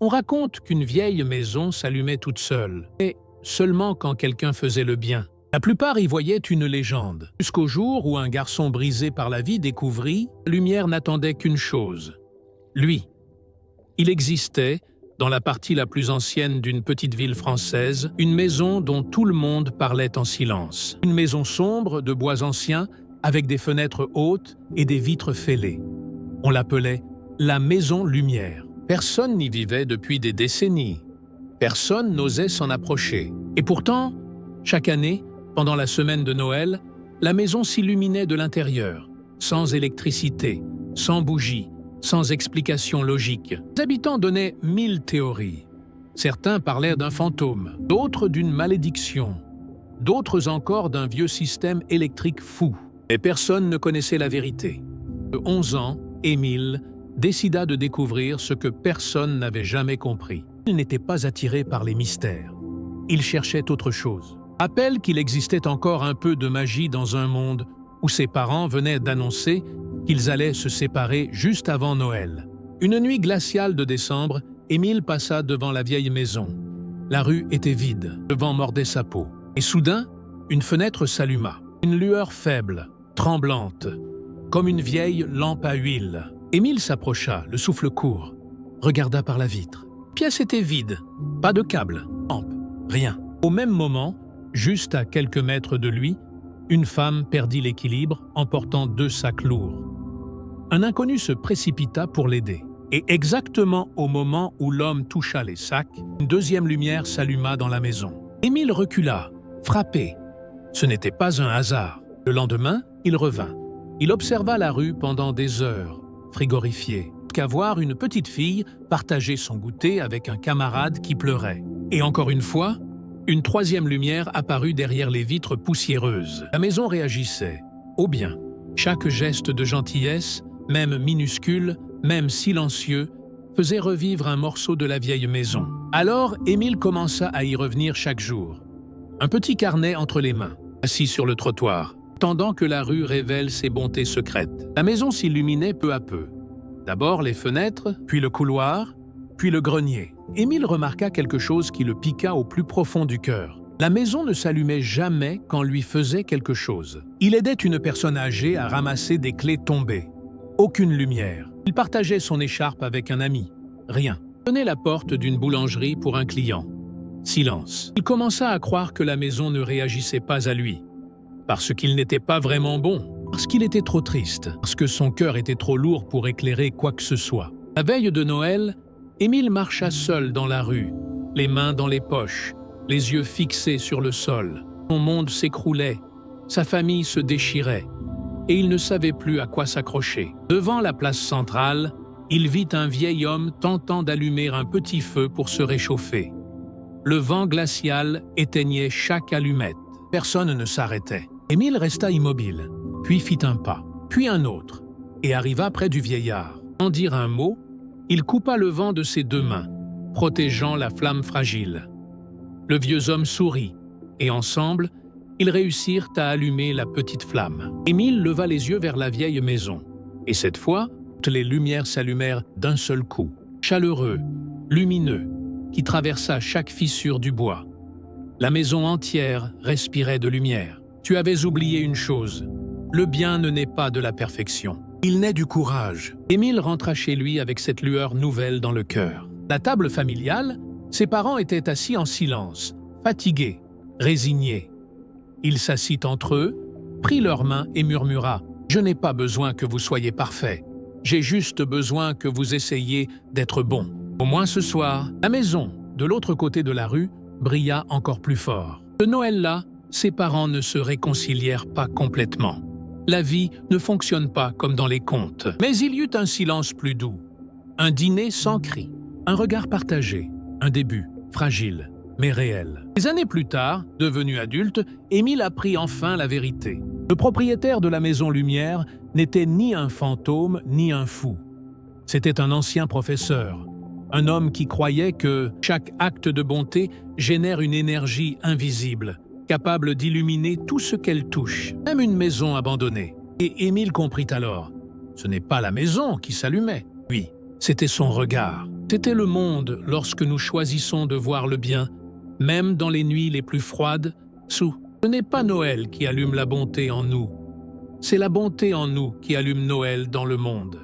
On raconte qu'une vieille maison s'allumait toute seule, et seulement quand quelqu'un faisait le bien. La plupart y voyaient une légende, jusqu'au jour où un garçon brisé par la vie découvrit que la lumière n'attendait qu'une chose, lui. Il existait, dans la partie la plus ancienne d'une petite ville française, une maison dont tout le monde parlait en silence. Une maison sombre, de bois anciens, avec des fenêtres hautes et des vitres fêlées. On l'appelait la Maison Lumière. Personne n'y vivait depuis des décennies. Personne n'osait s'en approcher. Et pourtant, chaque année, pendant la semaine de Noël, la maison s'illuminait de l'intérieur, sans électricité, sans bougies, sans explication logique. Les habitants donnaient 1000 théories. Certains parlaient d'un fantôme, d'autres d'une malédiction, d'autres encore d'un vieux système électrique fou. Mais personne ne connaissait la vérité. De 11 ans, Émile décida de découvrir ce que personne n'avait jamais compris. Il n'était pas attiré par les mystères. Il cherchait autre chose. Rappelle qu'il existait encore un peu de magie dans un monde où ses parents venaient d'annoncer qu'ils allaient se séparer juste avant Noël. Une nuit glaciale de décembre, Émile passa devant la vieille maison. La rue était vide, le vent mordait sa peau. Et soudain, une fenêtre s'alluma. Une lueur faible, tremblante, comme une vieille lampe à huile. Émile s'approcha, le souffle court, regarda par la vitre. La pièce était vide, pas de câble, lampe, rien. Au même moment, juste à quelques mètres de lui, une femme perdit l'équilibre en portant 2 sacs lourds. Un inconnu se précipita pour l'aider. Et exactement au moment où l'homme toucha les sacs, une deuxième lumière s'alluma dans la maison. Émile recula, frappé. Ce n'était pas un hasard. Le lendemain, il revint. Il observa la rue pendant des heures, frigorifié, jusqu'à voir une petite fille partager son goûter avec un camarade qui pleurait. Et encore une fois, une troisième lumière apparut derrière les vitres poussiéreuses. La maison réagissait, au bien. Chaque geste de gentillesse, même minuscule, même silencieux, faisait revivre un morceau de la vieille maison. Alors, Émile commença à y revenir chaque jour. Un petit carnet entre les mains, assis sur le trottoir, attendant que la rue révèle ses bontés secrètes. La maison s'illuminait peu à peu. D'abord les fenêtres, puis le couloir, puis le grenier. Émile remarqua quelque chose qui le piqua au plus profond du cœur. La maison ne s'allumait jamais quand lui faisait quelque chose. Il aidait une personne âgée à ramasser des clés tombées. Aucune lumière. Il partageait son écharpe avec un ami. Rien. Il tenait la porte d'une boulangerie pour un client. Silence. Il commença à croire que la maison ne réagissait pas à lui. Parce qu'il n'était pas vraiment bon. Parce qu'il était trop triste. Parce que son cœur était trop lourd pour éclairer quoi que ce soit. La veille de Noël, Émile marcha seul dans la rue, les mains dans les poches, les yeux fixés sur le sol. Son monde s'écroulait, sa famille se déchirait, et il ne savait plus à quoi s'accrocher. Devant la place centrale, il vit un vieil homme tentant d'allumer un petit feu pour se réchauffer. Le vent glacial éteignait chaque allumette. Personne ne s'arrêtait. Émile resta immobile, puis fit un pas, puis un autre, et arriva près du vieillard. Sans dire un mot, il coupa le vent de ses 2 mains, protégeant la flamme fragile. Le vieux homme sourit, et ensemble, ils réussirent à allumer la petite flamme. Émile leva les yeux vers la vieille maison, et cette fois, toutes les lumières s'allumèrent d'un seul coup, chaleureux, lumineux, qui traversa chaque fissure du bois. La maison entière respirait de lumière. Tu avais oublié une chose, le bien ne naît pas de la perfection. Il naît du courage. Émile rentra chez lui avec cette lueur nouvelle dans le cœur. La table familiale, ses parents étaient assis en silence, fatigués, résignés. Il s'assit entre eux, prit leurs mains et murmura « Je n'ai pas besoin que vous soyez parfaits. J'ai juste besoin que vous essayiez d'être bons. » Au moins ce soir, la maison, de l'autre côté de la rue, brilla encore plus fort. Ce Noël-là, ses parents ne se réconcilièrent pas complètement. La vie ne fonctionne pas comme dans les contes. Mais il y eut un silence plus doux, un dîner sans cri, un regard partagé, un début fragile mais réel. Des années plus tard, devenu adulte, Émile apprit enfin la vérité. Le propriétaire de la Maison Lumière n'était ni un fantôme ni un fou. C'était un ancien professeur, un homme qui croyait que chaque acte de bonté génère une énergie invisible, capable d'illuminer tout ce qu'elle touche, même une maison abandonnée. Et Émile comprit alors, ce n'est pas la maison qui s'allumait, lui, c'était son regard. C'était le monde lorsque nous choisissons de voir le bien, même dans les nuits les plus froides. Ce n'est pas Noël qui allume la bonté en nous, c'est la bonté en nous qui allume Noël dans le monde.